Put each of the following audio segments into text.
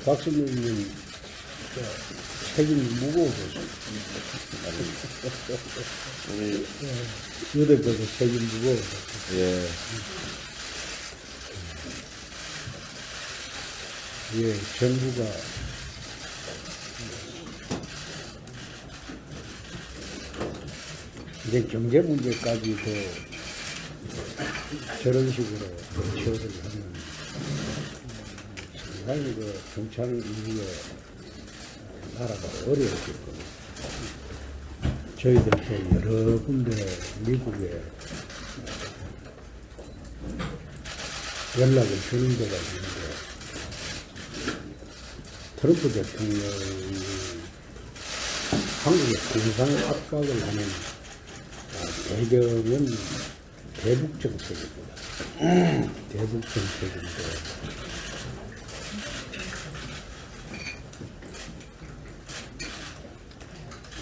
박수님 책임이 무거우셔서 우리 유대께서 책임 무거워서 예. 예, 정부가 이제 경제 문제까지도 저런 식으로 대처를 하면 상당히 그 경찰 인구의 나라가 어려워질 겁니다. 저희들도 여러 군데 미국에 연락을 주는 데가 있는데 트럼프 대통령이 한국에 통상 압박을 하는 배경은 대북 정책입니다. 대북 정책인데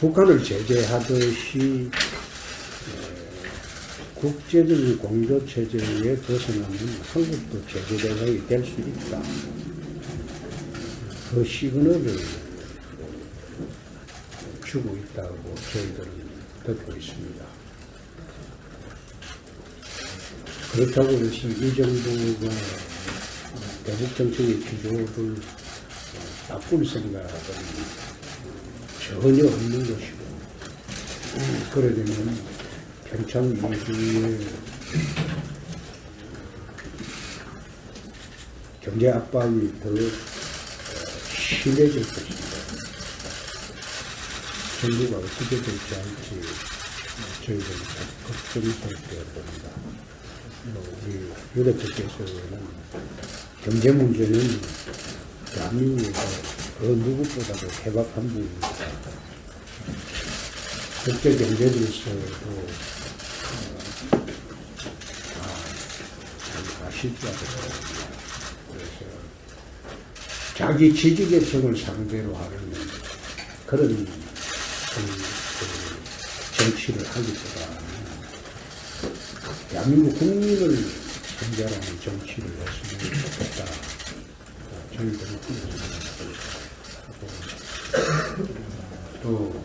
북한을 제재하듯이 국제적인 공조체제에 벗어나면 한국도 제재 대상이 될 수 있다. 그 시그널을 주고 있다고 저희들은 듣고 있습니다. 그렇다고 해서 이 정부가 대북 정책의 기조를 바꿀 생각은 전혀 없는 것이고, 그래 되면 평창 이후에 경제 압박이 더 심해질 것입니다. 정부가 어떻게 될지 알지 저희들은 걱정스럽게 봅니다. 우리 유대표께서는 경제 문제는 대한민국에서 그 누구보다도 해박한 부분입니다. 국제 경제에 있어도 잘 아시더라고요. 그래서 자기 지지계층을 상대로 하는 그런 정치를 하기보다 대한민국 국민을 상대하는 정치를 했으면 좋겠다. 저희들은 또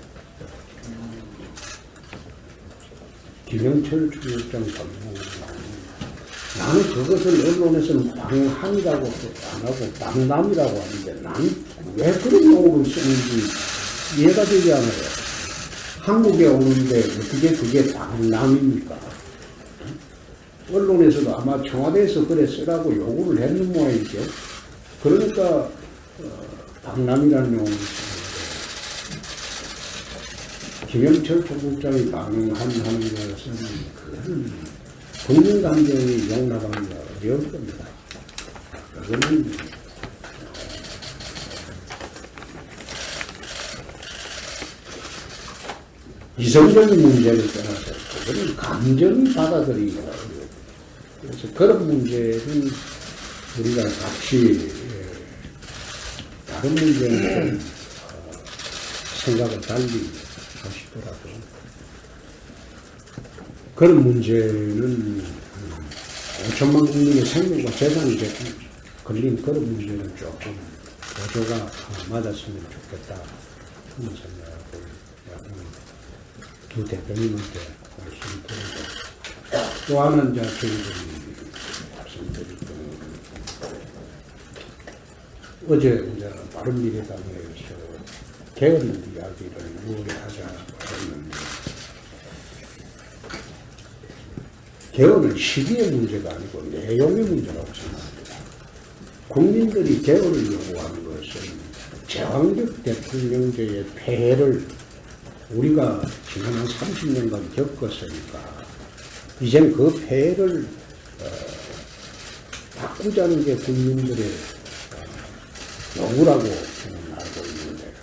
김영철 총장 방문, 나는 그것을 언론에서는 방한이라고 안 하고 방남이라고 하는데 나는 왜 그런 용어를 쓰는지 이해가 되지 않아요. 한국에 오는데 어떻게 그게 방남입니까? 언론에서도 아마 청와대에서 그래 쓰라고 요구를 했는 모양이죠. 그러니까 방남이라는 용어를 쓰는데 김영철 총국장이 방한하는 것은 그건 국민 감정이 용납하기가 어려울 겁니다. 그거는 이성적인 문제를 떠나서 그거는 감정이 받아들이기가 어려워요. 그래서 그런 문제는 우리가 같이 다른 문제는 생각을 달리 하시더라도 그런 문제는 5천만 국민의 생명과 재산이 걸린 그런 문제는 조금 보조가 맞았으면 좋겠다 하는 생각을 두 대표님한테 말씀드리고, 또 하나는 저희들이 말씀드리고, 어제 이제 바른미래당에서 개헌 이야기를 의뢰하자 했는데, 개헌은 시기의 문제가 아니고 내용의 문제라고 생각합니다. 국민들이 개헌을 요구하는 것은 제왕적 대통령제의 폐해를 우리가 지난 한 30년간 겪었으니까 이젠 그 폐해를 바꾸자는 게 국민들의 요구라고 저는 알고 있는데,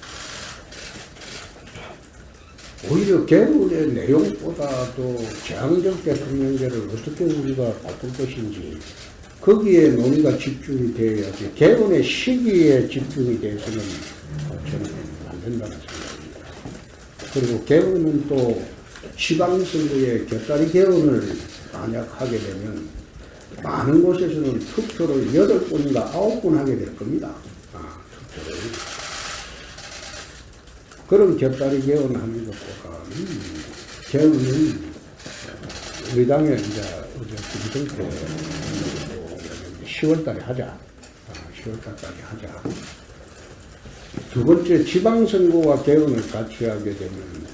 오히려 개헌의 내용보다도 제왕적 대통령제를 어떻게 우리가 바꿀 것인지 거기에 논의가 집중이 되어야지, 개헌의 시기에 집중이 돼서는 저는 안 된다는 생각입니다. 그리고 개헌은 또 지방선거에 곁다리 개헌을 만약 하게 되면 많은 곳에서는 투표를 8번인가 9번 하게 될 겁니다. 투표를. 그런 곁다리 개헌하는 것보다는 개헌은 우리 당에 이제 어제 김정태 10월 달에 하자. 10월 달까지 하자. 두 번째, 지방선거와 개헌을 같이 하게 되면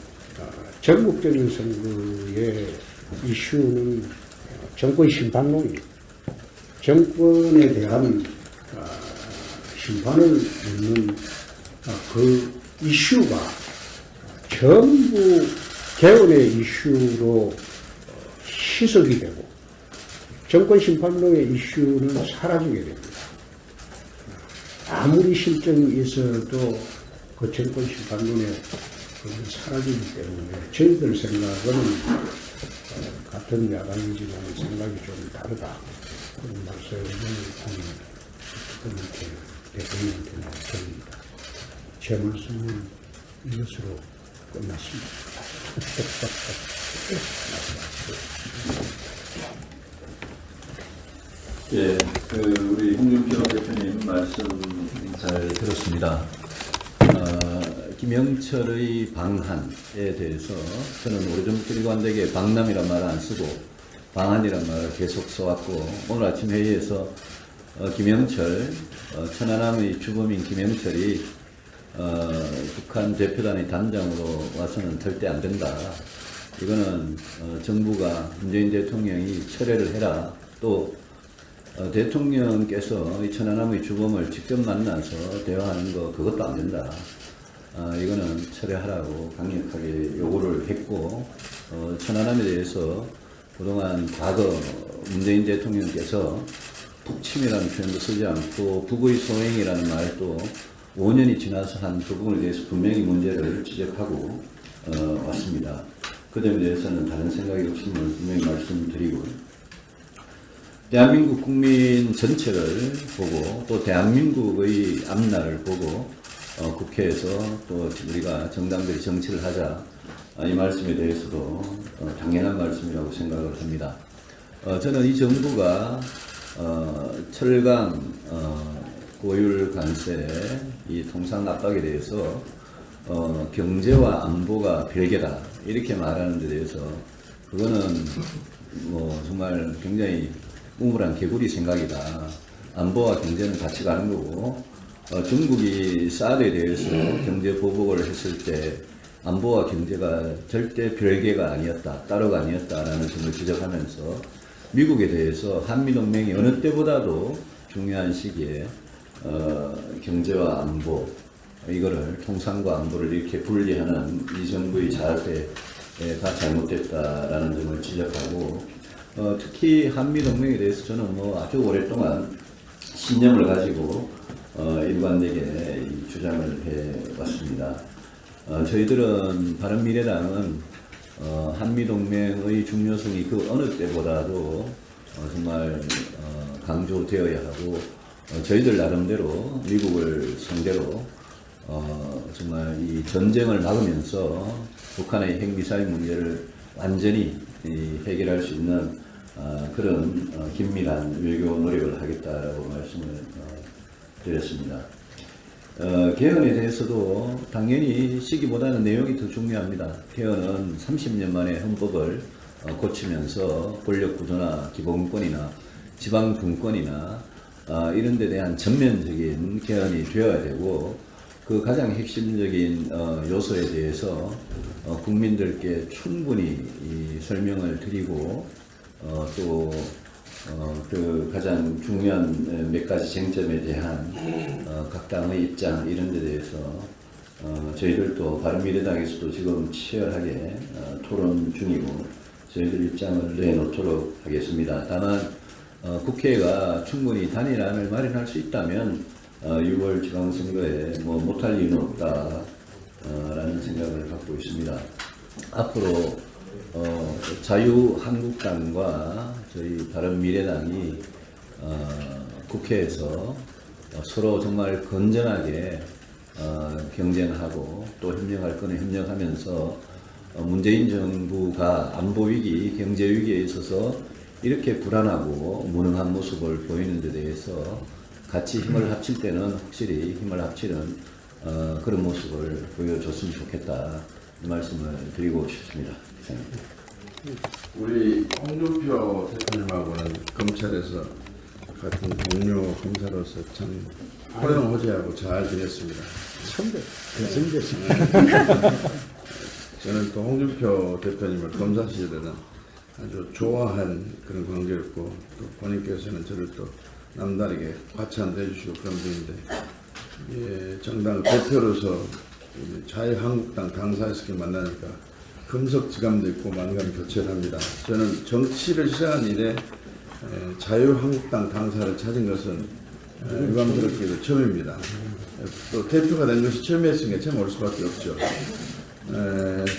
전국적인 선거의 이슈는 정권 심판론이에요. 정권에 대한 심판을 묻는 그 이슈가 전부 개헌의 이슈로 희석이 되고 정권 심판론의 이슈는 사라지게 됩니다. 아무리 실정이 있어도 그 정권 심판론에 사라지기 때문에 저희들 생각은 같은 야당이지만 생각이 좀 다르다. 그런 말씀을 대통령한테 드립니다. 제 말씀은 이것으로 끝났습니다. 예, 우리 홍준표 대표님 말씀 잘 들었습니다. 김영철의 방한에 대해서 저는 오래전부터 일관되게 방남이란 말을 안 쓰고 방한이란 말을 계속 써왔고, 오늘 아침 회의에서 김영철, 천안함의 주범인 김영철이 북한 대표단의 단장으로 와서는 절대 안 된다. 이거는 정부가 문재인 대통령이 철회를 해라. 또 대통령께서 이 천안함의 주범을 직접 만나서 대화하는 거 그것도 안 된다. 이거는 철회하라고 강력하게 요구를 했고, 천안함에 대해서 그동안 과거 문재인 대통령께서 북침이라는 표현도 쓰지 않고 북의 소행이라는 말도 5년이 지나서 한 부분에 대해서 분명히 문제를 지적하고 왔습니다. 그 점에 대해서는 다른 생각이 없음을 분명히 말씀드리고, 대한민국 국민 전체를 보고 또 대한민국의 앞날을 보고 국회에서 또 우리가 정당들이 정치를 하자, 이 말씀에 대해서도 당연한 말씀이라고 생각을 합니다. 저는 이 정부가 철강 고율 관세 이 통상 압박에 대해서 경제와 안보가 별개다 이렇게 말하는 데 대해서 그거는 뭐 정말 굉장히 우물한 개구리 생각이다. 안보와 경제는 같이 가는 거고, 중국이 사드에 대해서 경제 보복을 했을 때 안보와 경제가 절대 별개가 아니었다, 따로가 아니었다라는 점을 지적하면서 미국에 대해서 한미동맹이 어느 때보다도 중요한 시기에 경제와 안보, 이거를 통상과 안보를 이렇게 분리하는 이 정부의 자세가 잘못됐다라는 점을 지적하고, 특히 한미동맹에 대해서 저는 아주 오랫동안 신념을 가지고 일관되게 주장을 해왔습니다. 저희들은 바른미래당은 한미동맹의 중요성이 그 어느 때보다도 정말 강조되어야 하고, 저희들 나름대로 미국을 상대로 정말 이 전쟁을 막으면서 북한의 핵미사일 문제를 완전히 해결할 수 있는 그런 긴밀한 외교 노력을 하겠다라고 말씀을 드렸습니다. 개헌에 대해서도 당연히 시기보다는 내용이 더 중요합니다. 개헌은 30년 만에 헌법을 고치면서 권력구조나 기본권이나 지방분권이나 이런 데 대한 전면적인 개헌이 되어야 되고, 그 가장 핵심적인 요소에 대해서 국민들께 충분히 설명을 드리고, 또 그 가장 중요한 몇 가지 쟁점에 대한 각 당의 입장 이런 데 대해서 저희들도 바른미래당에서도 지금 치열하게 토론 중이고 저희들 입장을 내놓도록 하겠습니다. 다만 국회가 충분히 단일안을 마련할 수 있다면 6월 지방선거에 못할 이유는 없다 라는 생각을 갖고 있습니다. 앞으로 자유한국당과 저희 바른미래당이 국회에서 서로 정말 건전하게 경쟁하고 또 협력할 거는 협력하면서 문재인 정부가 안보 위기, 경제 위기에 있어서 이렇게 불안하고 무능한 모습을 보이는 데 대해서 같이 힘을 합칠 때는 확실히 힘을 합치는 그런 모습을 보여줬으면 좋겠다. 이 말씀을 드리고 싶습니다. 우리 홍준표 대표님하고는 검찰에서 같은 동료 검사로서 참 호영호재하고 잘 지냈습니다. 선배, 대선배입니다. 저는 또 홍준표 대표님을 검사 시절에는 아주 좋아한 그런 관계였고 또 본인께서는 저를 또 남다르게 과찬도 해주시고 그런 분인데 예, 정당 대표로서 자유한국당 당사에서 이렇게 만나니까 금석지감도 있고 만감 교체합니다. 저는 정치를 시작한 이래 자유한국당 당사를 찾은 것은 유감스럽게도 처음입니다. 또 대표가 된 것이 처음이었으니까 참 올 수밖에 없죠.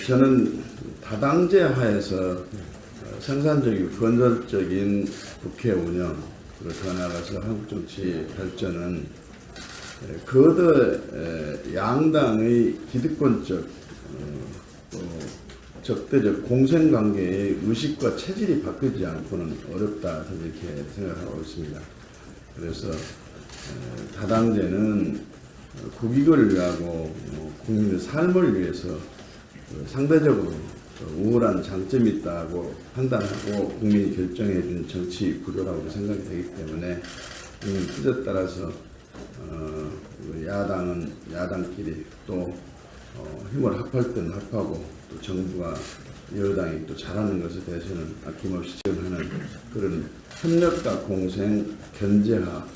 저는 다당제 하에서 생산적이고 건설적인 국회 운영, 그리고 더 나아가서 한국 정치 발전은 거대 양당의 기득권적 적대적 공생관계의 의식과 체질이 바뀌지 않고는 어렵다 이렇게 생각하고 있습니다. 그래서 다당제는 국익을 위하고 국민의 삶을 위해서 상대적으로 우월한 장점이 있다고 판단하고 국민이 결정해 준 정치 구조라고 생각이 되기 때문에 국민 뜻에 따라서 야당은 야당끼리 또 힘을 합할 때는 합하고 또 정부가 여당이 또 잘하는 것에 대해서는 아낌없이 지원하는 그런 협력과 공생, 견제와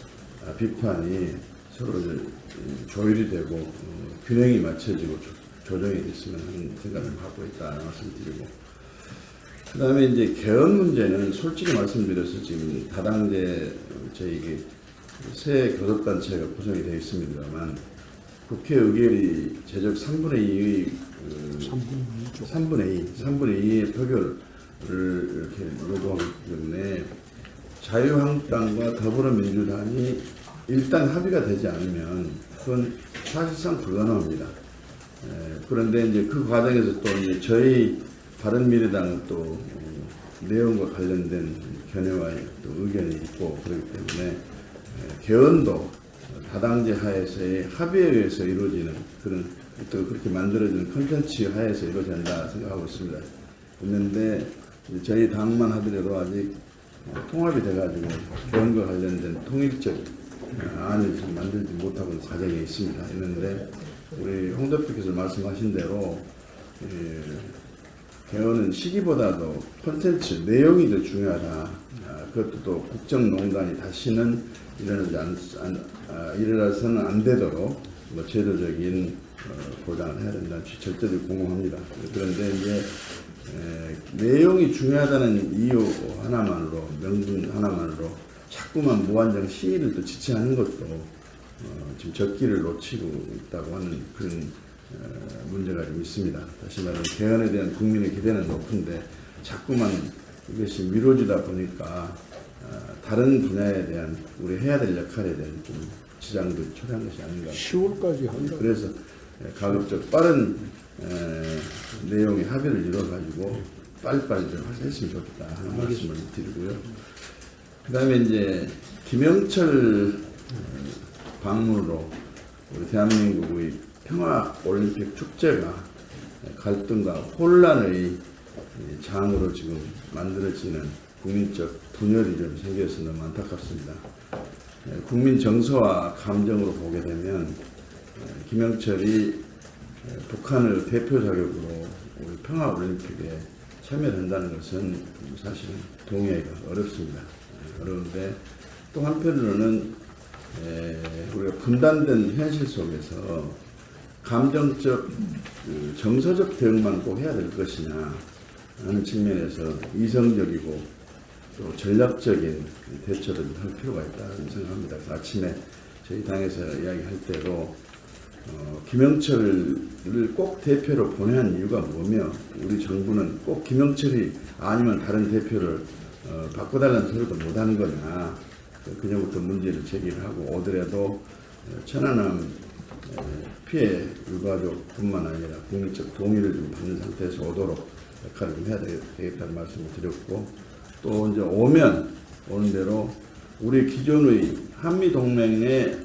비판이 서로 조율이 되고 균형이 맞춰지고 조정이 됐으면 하는 생각을 갖고 있다 말씀드리고, 그 다음에 이제 개헌 문제는 솔직히 말씀드려서 지금 다당제 저희 새 교섭단체가 구성이 되어 있습니다만 국회 의결이 제적 3분의 2의 3분의 2의 표결을 이렇게 요구하기 때문에 자유한국당과 더불어민주당이 일단 합의가 되지 않으면 그건 사실상 불가능합니다. 그런데 이제 그 과정에서 또 이제 저희 바른미래당은 또 내용과 관련된 견해와 또 의견이 있고 그렇기 때문에 개헌도 다당제 하에서의 합의에 의해서 이루어지는 그런 또 그렇게 만들어지는 컨텐츠 하에서 이루어져야 한다 생각하고 있습니다. 있는데 저희 당만 하더라도 아직 통합이 돼가지고 개헌과 관련된 통일적 안을 좀 만들지 못하고 있는 과정에 있습니다. 있는데 우리 홍 대표께서 말씀하신 대로 개헌은 시기보다도 콘텐츠 내용이 더 중요하다. 그것도 또 국정농단이 다시는 일어나서는 안 되도록 뭐 제도적인 보장을 해야 된다는 절대로 공감합니다. 그런데 이제 내용이 중요하다는 이유 하나만으로, 명분 하나만으로 자꾸만 무한정 시위를 또 지체하는 것도 지금 적기를 놓치고 있다고 하는 그런 문제가 좀 있습니다. 다시 말하면 개헌에 대한 국민의 기대는 높은데 자꾸만 이것이 미뤄지다 보니까 다른 분야에 대한 우리 해야 될 역할에 대한 좀 지장도 초래한 것이 아닌가. 10월까지 한다. 그래서 가급적 빠른 내용의 합의를 이뤄가지고 빨리빨리 좀 했으면 좋겠다 하는 말씀을 드리고요. 그 다음에 이제 김영철 방문으로 우리 대한민국의 평화올림픽 축제가 갈등과 혼란의 장으로 지금 만들어지는 국민적 분열이 좀 생겨서 너무 안타깝습니다. 국민 정서와 감정으로 보게 되면 김영철이 북한을 대표 자격으로 우리 평화올림픽에 참여한다는 것은 사실은 동의하기가 어렵습니다. 어려운데 또 한편으로는 우리가 분단된 현실 속에서 감정적, 정서적 대응만 꼭 해야 될 것이냐 하는 측면에서 이성적이고 또 전략적인 대처를 할 필요가 있다는 생각합니다. 아침에 저희 당에서 이야기할 때도 김영철을 꼭 대표로 보내야 하는 이유가 뭐며 우리 정부는 꼭 김영철이 아니면 다른 대표를 바꿔달라는 소리도 못하는 거냐, 그전부터 문제를 제기를 하고 오더라도 천안함 피해 유가족뿐만 아니라 국민적 동의를 좀 받는 상태에서 오도록 역할을 좀 해야 되겠다는 말씀을 드렸고, 또 이제 오는 대로 우리 기존의 한미 동맹에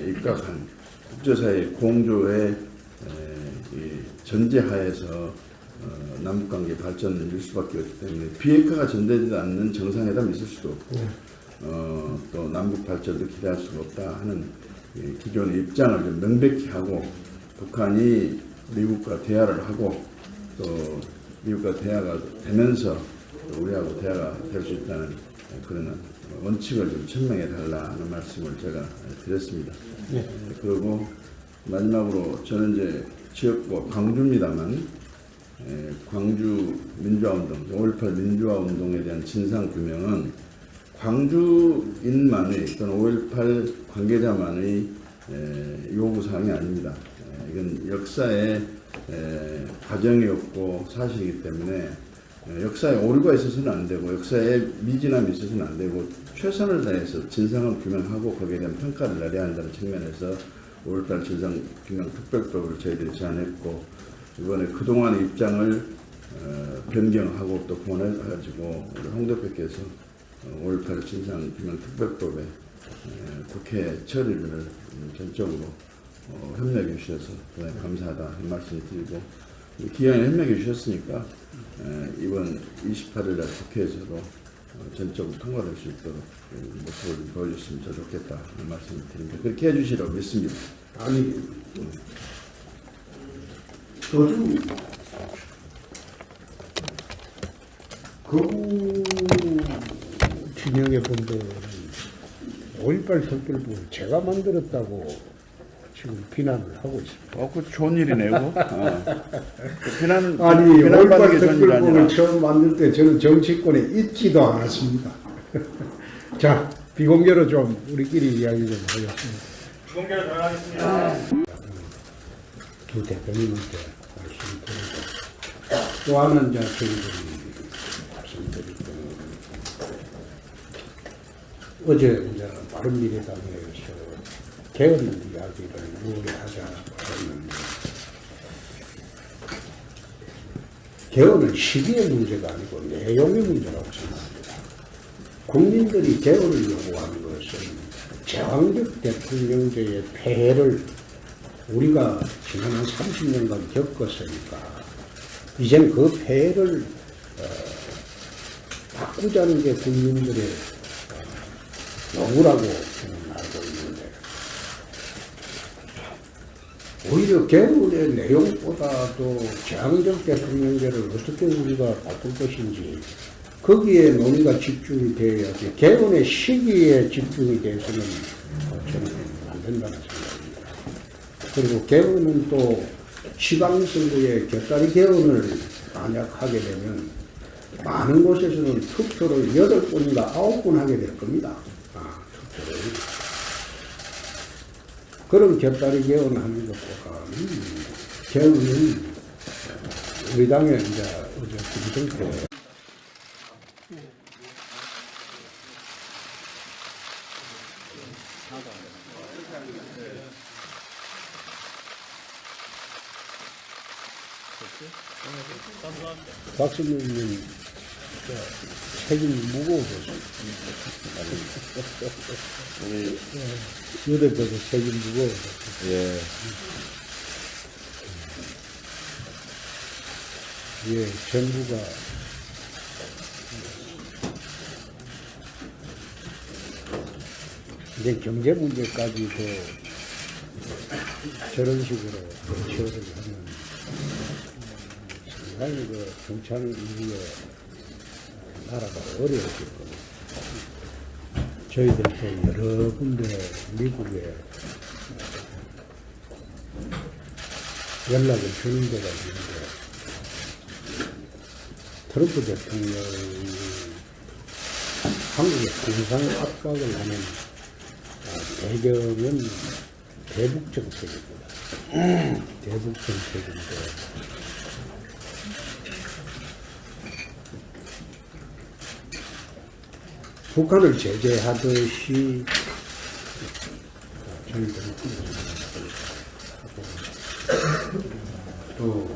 입각한 국제사회 공조의 전제하에서 남북관계 발전을 이룰 수밖에 없기 때문에 비핵화가 전제되지 않는 정상회담이 있을 수도 없고, 또 남북 발전도 기대할 수가 없다 하는 기존의 입장을 좀 명백히 하고, 북한이 미국과 대화를 하고 또 미국과 대화가 되면서 우리하고 대화가 될 수 있다는 그런 원칙을 좀 천명해 달라는 말씀을 제가 드렸습니다. 네. 그리고 마지막으로 저는 이제 지역구 광주입니다만, 광주 민주화운동, 5.18 민주화운동에 대한 진상규명은 광주인만의 또는 5.18 관계자만의 요구사항이 아닙니다. 이건 역사의 과정이었고 사실이기 때문에 역사에 오류가 있어서는 안 되고 역사에 미진함이 있어서는 안 되고 최선을 다해서 진상을 규명하고 거기에 대한 평가를 내려야 한다는 측면에서 5.18 진상규명 특별법을 저희들이 제안했고, 이번에 그동안의 입장을 변경하고 또 보내가지고 우리 홍 대표께서 5.18 진상규명 특별법에 국회 처리를 전적으로 협력해 주셔서 대단히 감사하다 이 말씀을 드리고, 기왕에 협력해 주셨으니까 이번 28일 날 국회에서도 전적으로 통과될 수 있도록 모습을 보여주시면 더 좋겠다 이 말씀을 드립니다. 그렇게 해주시라고 믿습니다. 아니, 요즘 그 진영의 분들은 5.18 특별법을 제가 만들었다고 지금 비난을 하고 있습니다. 그 좋은 일이네요. 비난은 아니, 비난받는 5.18 게 좋은 일이 아니라. 특별법을 처음 만들 때 저는 정치권에 있지도 않았습니다. 자, 비공개로 좀 우리끼리 이야기 좀 하겠습니다. 비공개로 전환하겠습니다. 두 대표님한테 말씀드리고, 또 하나는 이제 저희들이 말씀드릴 거는, 어제 이제 바른미래당에서 개헌 이야기를 우려하자고 했는데, 개헌은 시기의 문제가 아니고 내용의 문제라고 생각합니다. 국민들이 개헌을 요구하는 것은 제왕적 대통령제의 폐해를 우리가 지난 한 30년간 겪었으니까 이젠 그 폐해를 바꾸자는 게 국민들의 요구라고 저는 알고 있는데, 오히려 개헌의 내용보다도 제왕적 대통령제를 어떻게 우리가 바꿀 것인지 거기에 논의가 집중이 되어야지, 개헌의 시기에 집중이 돼서는 저는 안 된다는 생각입니다. 그리고 개헌은 또 지방선거에 곁다리 개헌을 만약 하게 되면 많은 곳에서는 투표를 8번인가 9번 하게 될 겁니다. 투표를. 그런 곁다리 개헌하는 것보다는 개헌은 우리 당에 이제 어제 김성태 박수님은 책임이 무거우셔서 우리 여대표도 책임 무거워서 예. 예, 정부가 이제 경제 문제까지도 저런 식으로 대처를 하면 상당히 그 동창 이후에 나라가 어려워질 겁니다. 저희들도 여러 군데 미국에 연락을 주는 데가 있는데, 트럼프 대통령이 한국의 공상 압박을 하는 배경은 대북 정책입니다. 대북 정책인데, 북한을 제재하듯이 저희들은 또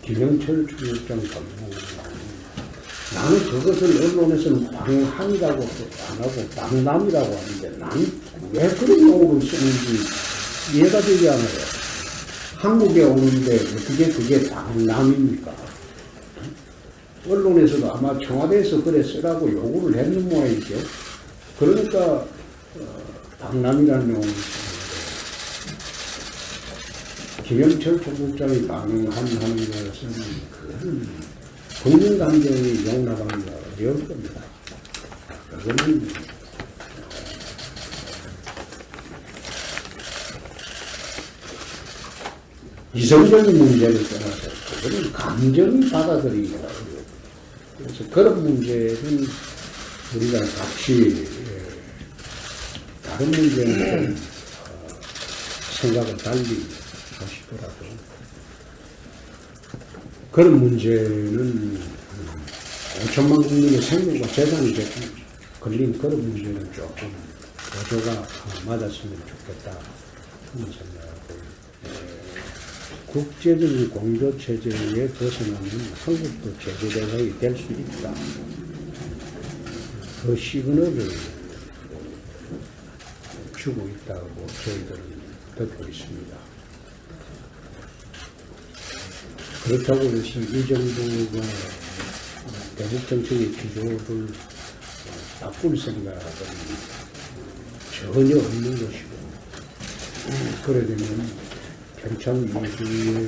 김영철 총장 방문, 나는 그것을 언론에서는 방한이라고 안 하고 방남이라고 하는데 나는 왜 그런 용어를 쓰는지 이해가 되지 않아요. 한국에 오는데 어떻게 그게 방남입니까? 언론에서도 아마 청와대에서 그래 쓰라고 요구를 했는 모양이죠. 그러니까 방남이라는 용어를 쓰는 거예요. 김영철 총국장이 방한하는 것은 그건 국민 감정이 용납하기가 어려울 겁니다. 그거는 이성적인 문제를 떠나서 그거는 감정이 받아들이기가 어려워요. 그래서 그런 문제는 우리가 같이 다른 문제는 좀 생각을 달리 하시더라도 그런 문제는 5천만 국민의 생명과 재산이 걸린 그런 문제는 조금 보조가 맞았으면 좋겠다 하는 생각하고 국제적인 공조체제에 벗어나면 한국도 제재대상이 될 수 있다. 그 시그널을 주고 있다고 저희들은 듣고 있습니다. 그렇다고 해서 이 정부가 대북 정책의 기조를 바꿀 생각은 전혀 없는 것이고, 그래 되면 평창 이후에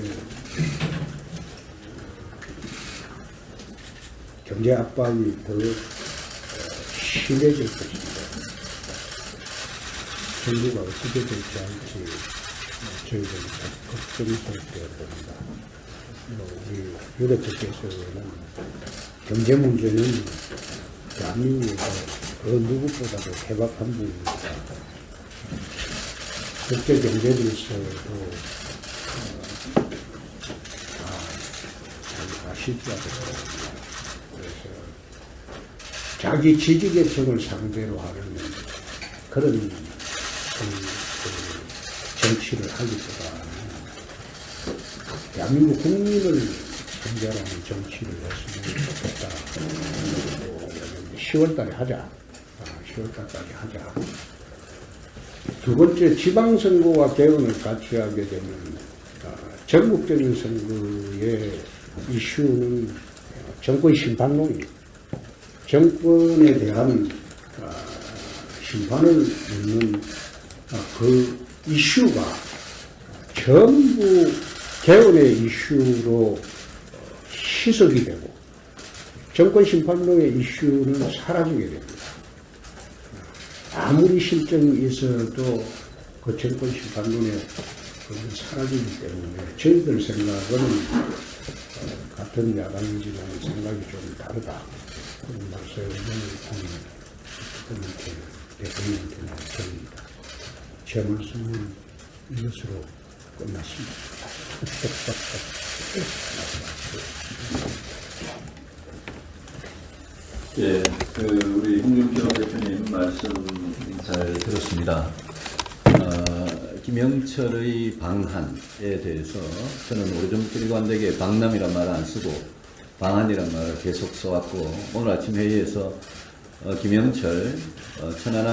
경제 압박이 더 심해질 것입니다. 정부가 어떻게 될지 할지 저희들은 걱정스럽게 봅니다. 우리 유대국께서는 경제 문제는 대한민국에서 그 누구보다도 해박한 부분입니다. 국제 경제에 있어도 잘 아시더라고요. 그래서 자기 지지계층을 상대로 하는 그런 정치를 하기보다 대한민국 국민을 상대로 하는 정치를 했으면 좋겠다. 10월달에 하자. 10월달까지 하자. 두 번째, 지방선거와 개헌을 같이 하게 되면 전국적인 선거의 이슈는 정권 심판론입니다. 정권에 대한 심판을 묻는 그 이슈가 전부 개헌의 이슈로 희석이 되고 정권 심판론의 이슈는 사라지게 됩니다. 아무리 실정이 있어도 그 정권 심판론에 사라지기 때문에 저희들 생각은 같은 야당이지만 생각이 좀 다르다. 그런 말씀을 대통령한테 드립니다. 제 말씀은 이것으로 끝났습니다. 예, 우리 홍준표 대표님 말씀 잘 들었습니다. 김영철의 방한에 대해서 저는 오래전부터 일관되게 방남이란 말을 안 쓰고 방한이란 말을 계속 써왔고, 오늘 아침 회의에서 김영철 천안함